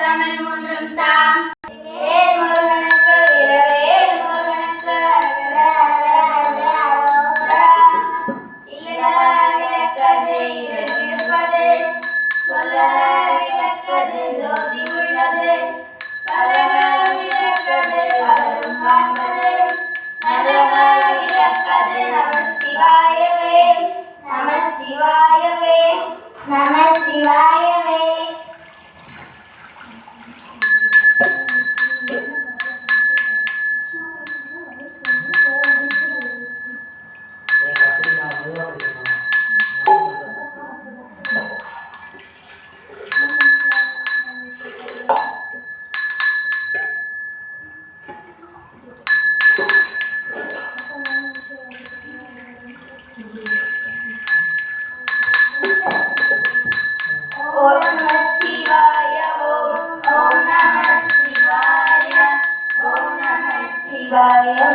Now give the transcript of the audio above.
தமிழ் மூன்றும் தாம் முருகனுக்கு விரவேல் முருகனுக்கு விளக்கது இருப்பது விளக்கது ஜோதி உள்ளது விளக்கது பலரும் காண்பது விளக்கது நம சிவாயவே நம சிவாயவே நம சிவாயவே. Om Namah Shivaya. Om Namah Shivaya.